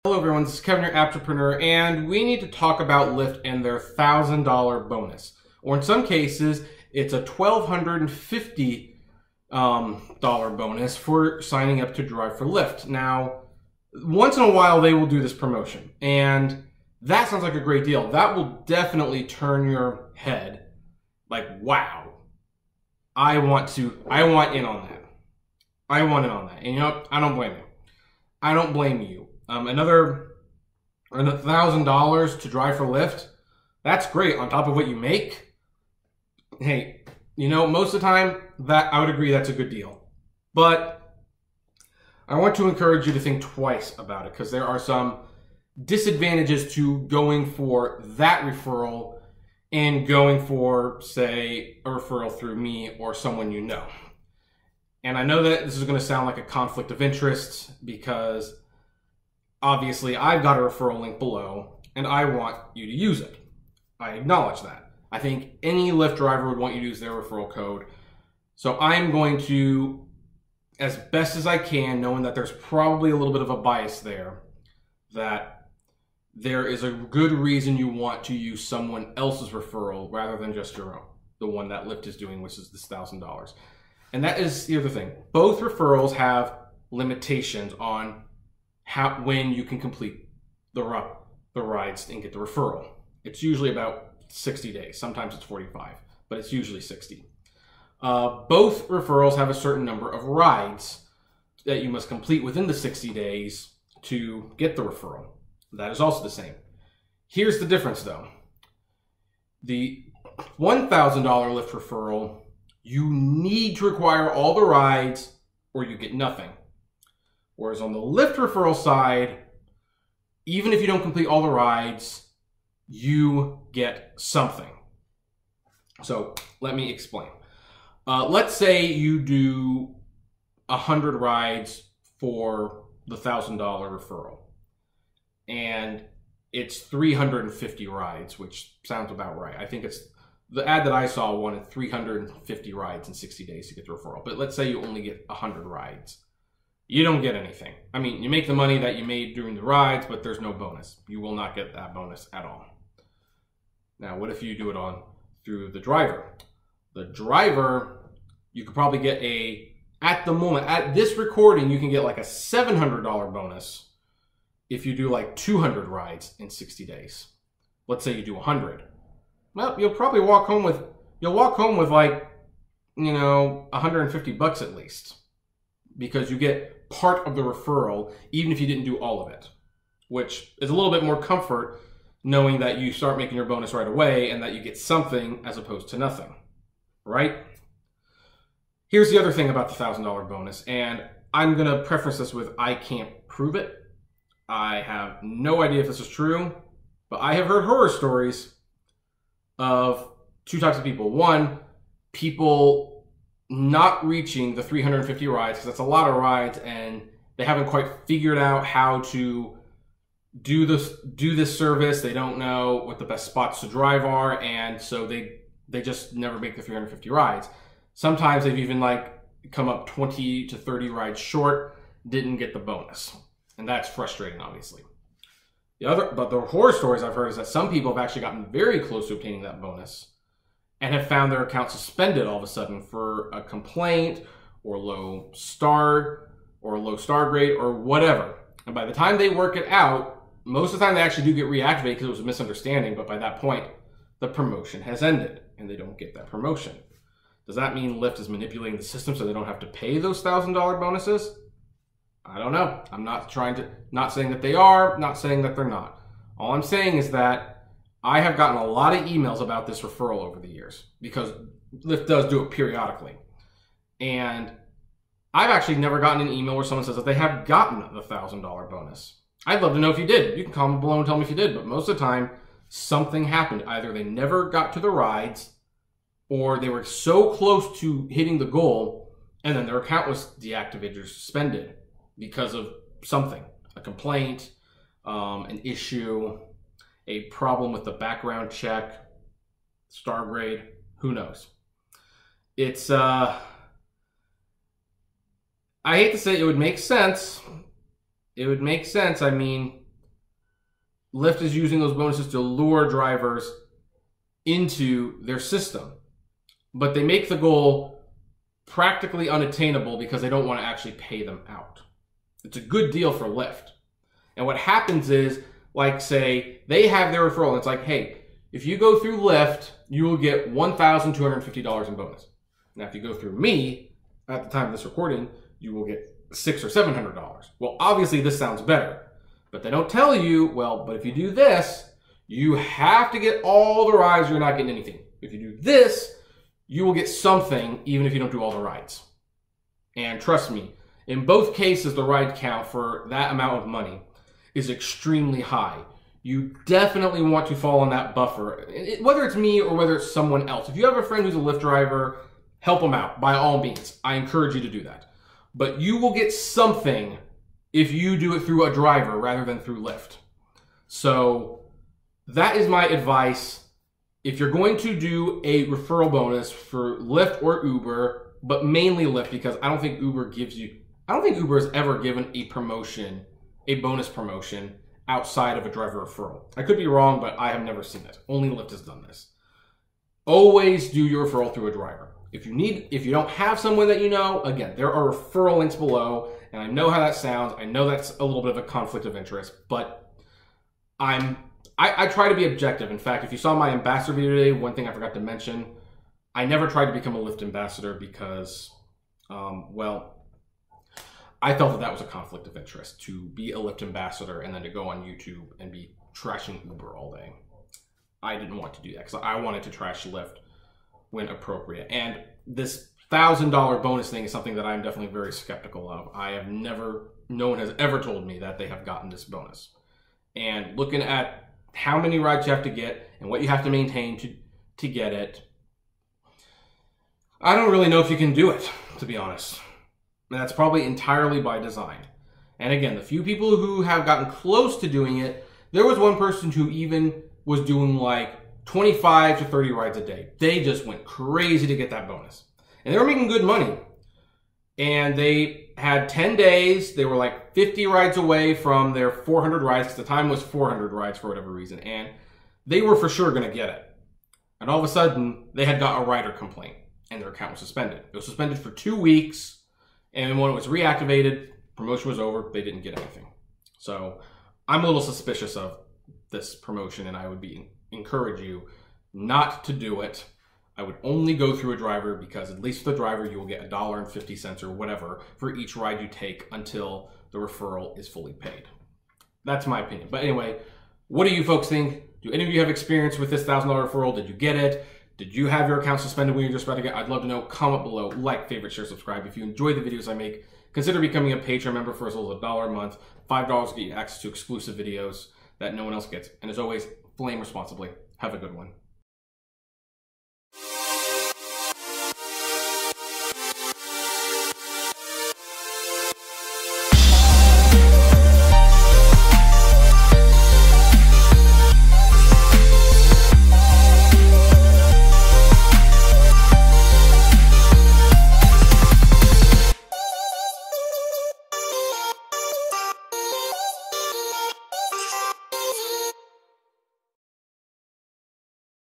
Hello everyone, this is Kevin, your Entrepreneur, and we need to talk about Lyft and their $1,000 bonus. Or in some cases, it's a $1,250 bonus for signing up to drive for Lyft. Now, once in a while they will do this promotion, and that sounds like a great deal. That will definitely turn your head like, wow, I want in on that. I want in on that. And you know what? I don't blame you. I don't blame you. Another $1,000 to drive for Lyft, that's great on top of what you make. Hey, you know, most of the time that I would agree that's a good deal. But I want to encourage you to think twice about it because there are some disadvantages to going for that referral and going for, say, a referral through me or someone you know. And I know that this is going to sound like a conflict of interest because obviously I've got a referral link below and I want you to use it. I acknowledge that. I think any Lyft driver would want you to use their referral code. So I'm going to, as best as I can, knowing that there's probably a little bit of a bias there, that there is a good reason you want to use someone else's referral rather than just your own, the one that Lyft is doing, which is this $1,000. And that is the other thing. Both referrals have limitations on when you can complete the rides and get the referral. It's usually about 60 days. Sometimes it's 45, but it's usually 60. Both referrals have a certain number of rides that you must complete within the 60 days to get the referral. That is also the same. Here's the difference though. The $1,000 Lyft referral, you need to require all the rides or you get nothing. Whereas on the Lyft referral side, even if you don't complete all the rides, you get something. So let me explain. Let's say you do 100 rides for the $1,000 referral. And it's 350 rides, which sounds about right. I think it's the ad that I saw wanted 350 rides in 60 days to get the referral. But let's say you only get 100 rides. You don't get anything. I mean, you make the money that you made during the rides, but there's no bonus. You will not get that bonus at all. Now, what if you do it through the driver? The driver, you could probably get at this recording, you can get like a $700 bonus if you do like 200 rides in 60 days. Let's say you do 100. Well, you'll probably walk home with like, you know, 150 bucks at least, because you get part of the referral even if you didn't do all of it, which is a little bit more comfort knowing that you start making your bonus right away and that you get something as opposed to nothing, right? Here's the other thing about the $1,000 bonus, and I'm going to preface this with I can't prove it. I have no idea if this is true, but I have heard horror stories of two types of people. One, people not reaching the 350 rides because that's a lot of rides and they haven't quite figured out how to do this service. They don't know what the best spots to drive are, and so they just never make the 350 rides. Sometimes they've even like come up 20 to 30 rides short, didn't get the bonus. And that's frustrating, obviously. But the horror stories I've heard is that some people have actually gotten very close to obtaining that bonus and have found their account suspended all of a sudden for a complaint or low star grade or whatever. And by the time they work it out, most of the time they actually do get reactivated because it was a misunderstanding, but by that point, the promotion has ended and they don't get that promotion. Does that mean Lyft is manipulating the system so they don't have to pay those $1,000 bonuses? I don't know. I'm not saying that they are, not saying that they're not. All I'm saying is that I have gotten a lot of emails about this referral over the years because Lyft does do it periodically. And I've actually never gotten an email where someone says that they have gotten the $1,000 bonus. I'd love to know if you did. You can comment below and tell me if you did, but most of the time, something happened. Either they never got to the rides or they were so close to hitting the goal and then their account was deactivated or suspended because of something, a complaint, an issue, a problem with the background check, star grade, who knows. It's, I hate to say it would make sense. It would make sense. I mean, Lyft is using those bonuses to lure drivers into their system. But they make the goal practically unattainable because they don't want to actually pay them out. It's a good deal for Lyft. And what happens is, like, say, they have their referral, and it's like, hey, if you go through Lyft, you will get $1,250 in bonus. Now, if you go through me, at the time of this recording, you will get $600 or $700. Well, obviously, this sounds better. But they don't tell you, well, but if you do this, you have to get all the rides, or you're not getting anything. If you do this, you will get something, even if you don't do all the rides. And trust me, in both cases, the ride count for that amount of money is extremely high. You definitely want to fall on that buffer, whether it's me or whether it's someone else. If you have a friend who's a Lyft driver, help them out, by all means. I encourage you to do that. But you will get something if you do it through a driver rather than through Lyft. So that is my advice. If you're going to do a referral bonus for Lyft or Uber, but mainly Lyft, because I don't think Uber has ever given a promotion, a bonus promotion, outside of a driver referral. I could be wrong, but I have never seen it. Only Lyft has done this. Always do your referral through a driver. If you don't have someone that you know, again, there are referral links below, and I know how that sounds. I know that's a little bit of a conflict of interest, but I try to be objective. In fact, if you saw my ambassador video today, one thing I forgot to mention, I never tried to become a Lyft ambassador because, well, I felt that that was a conflict of interest, to be a Lyft ambassador and then to go on YouTube and be trashing Uber all day. I didn't want to do that because I wanted to trash Lyft when appropriate. And this $1,000 bonus thing is something that I'm definitely very skeptical of. No one has ever told me that they have gotten this bonus. And looking at how many rides you have to get and what you have to maintain to get it, I don't really know if you can do it, to be honest. And that's probably entirely by design. And again, the few people who have gotten close to doing it, there was one person who even was doing like 25 to 30 rides a day. They just went crazy to get that bonus. And they were making good money. And they had 10 days. They were like 50 rides away from their 400 rides, because the time was 400 rides for whatever reason. And they were for sure going to get it. And all of a sudden, they had got a rider complaint, and their account was suspended. It was suspended for 2 weeks. And when it was reactivated, promotion was over, they didn't get anything. So I'm a little suspicious of this promotion, and I would encourage you not to do it. I would only go through a driver, because at least for the driver, you will get $1.50 or whatever for each ride you take until the referral is fully paid. That's my opinion. But anyway, what do you folks think? Do any of you have experience with this $1,000 referral? Did you get it? Did you have your account suspended when you're just about to get? I'd love to know. Comment below, like, favorite, share, subscribe. If you enjoy the videos I make, consider becoming a Patreon member for as little as $1 a month. $5 to get you access to exclusive videos that no one else gets. And as always, flame responsibly. Have a good one.